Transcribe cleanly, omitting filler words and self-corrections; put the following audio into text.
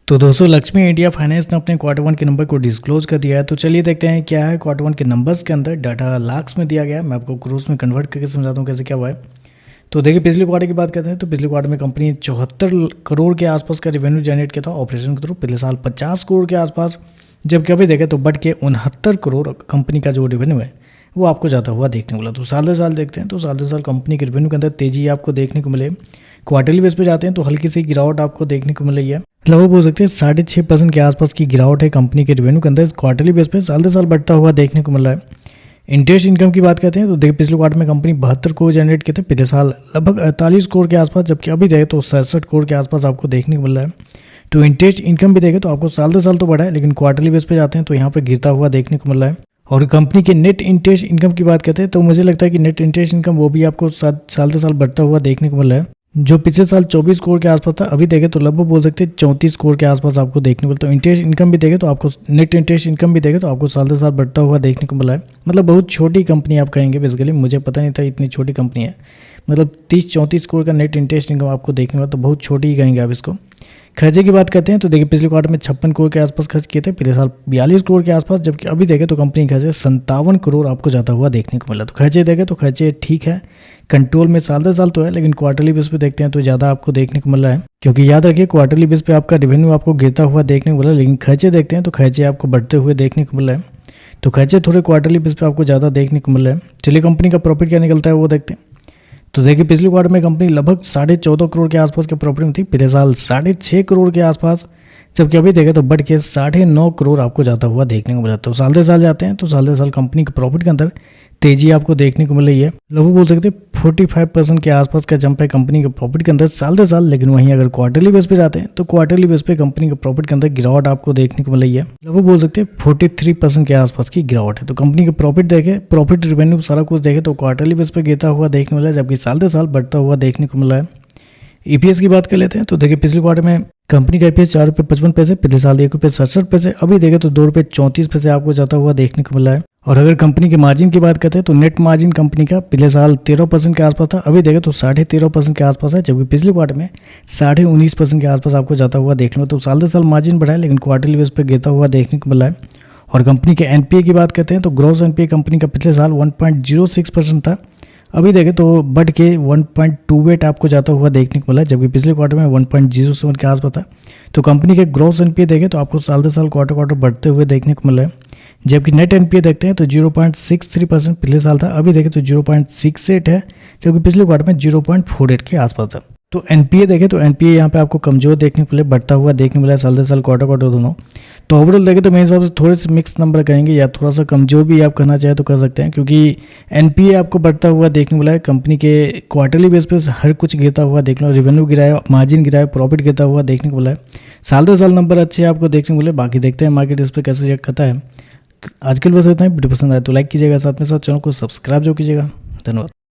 तो दोस्तों Lakshmi India finance ने अपने क्वार्टर वन के नंबर को डिस्क्लोज कर दिया है। तो चलिए देखते हैं क्या है क्वार्टर वन के नंबर्स के अंदर। डाटा लाख्स में दिया गया है, मैं आपको क्रोर्स में कन्वर्ट करके समझाता हूँ कैसे क्या हुआ है। तो देखिए पिछले क्वार्टर की बात करते हैं तो पिछले क्वार्टर में कंपनी 74 करोड़ के आसपास का रेवेन्यू जनरेट किया था ऑपरेशन के थ्रू। पिछले साल 50 करोड़ के आसपास, जबकि अभी देखें तो बढ़ के 69 करोड़ कंपनी का जो रेवेन्यू है वो आपको जाता हुआ देखने को मिला। तो साल दर साल देखते हैं तो साल दर साल कंपनी के रेवेन्यू के अंदर तेजी आपको देखने को मिले। क्वार्टरली बेस पे जाते हैं तो हल्की सी गिरावट आपको देखने को मिल रही है, लगभग बोल सकते हैं 6.5% के आसपास की गिरावट है कंपनी के रेवेन्यू के अंदर। क्वार्टरली बेस पे साल दर साल बढ़ता हुआ देखने को मिल रहा है। इंटरेस्ट इनकम की बात करते हैं तो देखिए पिछले क्वार्टर में कंपनी 72 करोड़ जनरेट किए थे, पिछले साल लगभग 48 करोड़ के आसपास, जबकि अभी देखें तो 67 करोड़ के आसपास आपको देखने को मिल रहा है। तो इंटरेस्ट इनकम भी देखें तो आपको साल दर साल तो बढ़ा है, लेकिन क्वार्टरली बेस पे जाते हैं तो यहाँ पर गिरता हुआ देखने को मिल रहा है। और कंपनी के नेट इंटरेस्ट इनकम की बात करते हैं तो मुझे लगता है कि नेट इंटरेस्ट इनकम वो भी आपको साल दर साल बढ़ता हुआ देखने को मिल रहा है। जो पिछले साल 24 करोड़ के आसपास था, अभी देखें तो लगभग बोल सकते हैं 34 करोड़ के आसपास आपको देखने को मिलता है। तो इंटरेस्ट इनकम भी देखें तो आपको नेट इंटरेस्ट इनकम भी देखें तो आपको साल दर साल बढ़ता हुआ देखने को मिला है। मतलब बहुत छोटी कंपनी आप कहेंगे, बेसिकली मुझे पता नहीं था इतनी छोटी कंपनी है। मतलब 30-34 करोड़ का नेट इंटरेस्ट इनकम आपको देखने को मिला, तो बहुत छोटी ही कहेंगे आप इसको। खर्चे की बात करते हैं तो देखिए पिछले क्वार्टर में 56 करोड़ के आसपास खर्च किए थे, पिछले साल 42 करोड़ के आसपास, जबकि अभी देखें तो कंपनी खर्चे 57 करोड़ आपको जाता हुआ देखने को मिला। तो खर्चे देखें तो खर्चे ठीक है, कंट्रोल में साल दर साल तो है, लेकिन क्वार्टरली बेस पे देखते हैं तो ज़्यादा आपको देखने को मिल रहा है। क्योंकि याद रखिए क्वार्टरली बेस पे आपका रेवेन्यू आपको गिरता हुआ देखने को मिला है, लेकिन खर्चे देखते हैं तो खर्चे आपको बढ़ते हुए देखने को मिल रहा है। तो खर्चे थोड़े क्वार्टरली बेस पे आपको ज़्यादा देखने को मिल रहा है। चलिए कंपनी का प्रॉफिट क्या निकलता है वो देखते हैं। तो देखिए पिछले क्वार्टर में कंपनी लगभग 14.5 करोड़ के आसपास के प्रॉफिट में थी, पिछले साल 6.5 करोड़ के आसपास, जबकि अभी देखें तो बढ़ के 9.5 करोड़ आपको जाता हुआ देखने को मिला। तो साल दर साल जाते हैं तो साल दर साल कंपनी के प्रॉफिट के अंदर तेजी आपको देखने को मिल रही है। लोग बोल सकते हैं 45% के आसपास का जंप है कंपनी के प्रॉफिट के अंदर साल दर साल। लेकिन वहीं अगर क्वार्टरली बेस पे जाते हैं तो क्वार्टरली बेस पे कंपनी के प्रॉफिट के अंदर गिरावट आपको देखने को मिल रही है। लोग बोल सकते हैं 43% के आसपास की गिरावट है। तो कंपनी के प्रॉफिट देखे, प्रॉफिट रेवेन्यू सारा कुछ देखे तो क्वार्टरली बेस पे गिरता हुआ देखने को मिला है, जबकि साल दर साल बढ़ता हुआ देखने को मिला है। ईपीएस की बात कर लेते हैं तो देखिए पिछले क्वार्टर में कंपनी का ईपीएस 4.55 रुपये, पिछले साल 1.67 रुपये, अभी देखें तो 2.34 रुपये आपको जाता हुआ देखने को मिला है। और अगर कंपनी के मार्जिन की बात करते हैं तो नेट मार्जिन कंपनी का पिछले साल 13% के आसपास था, अभी देखें तो 13.5% के आसपास है, जबकि पिछले क्वार्टर में 19.5% के आसपास आपको जाता हुआ देखने को। तो साल दर साल मार्जिन बढ़ा है, लेकिन क्वार्टरली बेस पर गिरता हुआ देखने को मिला है। और कंपनी के एनपीए की बात करते हैं तो ग्रॉस एनपीए कंपनी का पिछले साल 1.06% था, अभी देखें तो बढ़ के 1.28 आपको जाता हुआ देखने को मिला, जबकि पिछले क्वार्टर में 1.07 के आसपास था। तो कंपनी के ग्रॉस एनपीए देखें तो आपको साल दर साल क्वार्टर बढ़ते हुए देखने को मिला है। जबकि नेट एनपीए देखते हैं तो 0.63% पिछले साल था, अभी देखें तो 0.68 है, जबकि पिछले क्वार्टर में 0.48 के आसपास था। तो एनपीए देखें तो एनपीए यहाँ पे आपको कमजोर देखने को मिले, बढ़ता हुआ देखने मिला है साल दर साल क्वार्टर दोनों। तो ओवरऑल देखें तो मेरे हिसाब से थोड़े से मिक्स नंबर कहेंगे, या थोड़ा सा कमजोर भी आप करना चाहे तो कर सकते हैं, क्योंकि एनपीए आपको बढ़ता हुआ देखने मिला है। कंपनी के क्वार्टरली बेस पे हर कुछ गिरता हुआ देखने, रेवेन्यू गिरा है, मार्जिन गिरा है, प्रॉफिट गिरता हुआ देखने को मिला है। साल दर साल नंबर अच्छे आपको देखने को मिले। बाकी देखते हैं मार्केट इस पर कैसे चेक करता है। आजकल बस इतना ही। वीडियो पसंद आए तो लाइक कीजिएगा, साथ में साथ चैनल को सब्सक्राइब जो कीजिएगा। धन्यवाद।